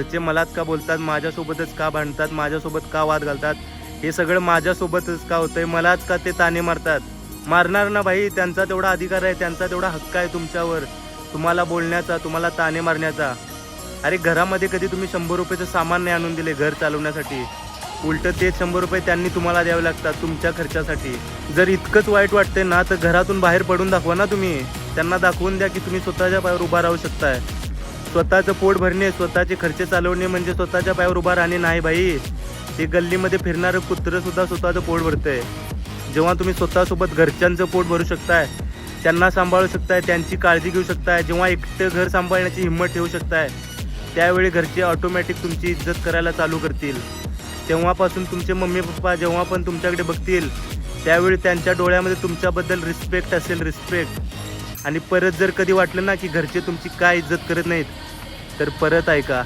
घरचे मलाच का बोलतात, माझ्यासोबतच का भांडतात, माझ्यासोबत का वाद घालतात, हे सगळं माझ्यासोबतच का होतंय, मलाच का ते ताणे मारतात. मारणार ना भाई, त्यांचा तेवढा अधिकार आहे, त्यांचा तेवढा हक्क आहे तुमच्यावर, तुम्हाला बोलण्याचा, तुम्हाला ताणे मारण्याचा. अरे घरामध्ये कधी तुम्ही 100 रुपयाचं सामान नाही आणून दिले घर चालवण्यासाठी, उलटं तेच 100 रुपये त्यांनी तुम्हाला द्यावे लागतात तुमच्या खर्चासाठी. जर इतकंच वाईट वाटते ना तर घरातून बाहेर पडून दाखवा ना तुम्ही. त्यांना दाखवून द्या की तुम्ही स्वतःच्या पायावर उभा राहू शकताय. स्वतःचं पोट भरणे, स्वतःचे खर्च चालवणे म्हणजे स्वतःच्या पायावर उभा राहणे नाही भाई. ते गल्लीमध्ये फिरणारं कुत्रं सुद्धा स्वतःचं पोट भरतंय. जेव्हा तुम्ही स्वतःसोबत घरच्यांचं पोट भरू शकताय, त्यांना सांभाळू शकताय, त्यांची काळजी घेऊ शकताय, जेव्हा एकटं घर सांभाळण्याची हिंमत ठेवू शकताय, त्यावेळी घरचे ऑटोमॅटिक तुमची इज्जत करायला चालू करतील. तेव्हापासून तुमचे मम्मी पप्पा जेव्हा पण तुमच्याकडे बघतील त्यावेळी त्यांच्या डोळ्यामध्ये तुमच्याबद्दल रिस्पेक्ट असेल, रिस्पेक्ट. आणि परत जर कधी वाटलं ना की घरचे तुमची काय इज्जत करत नाहीत, तर परत ऐका,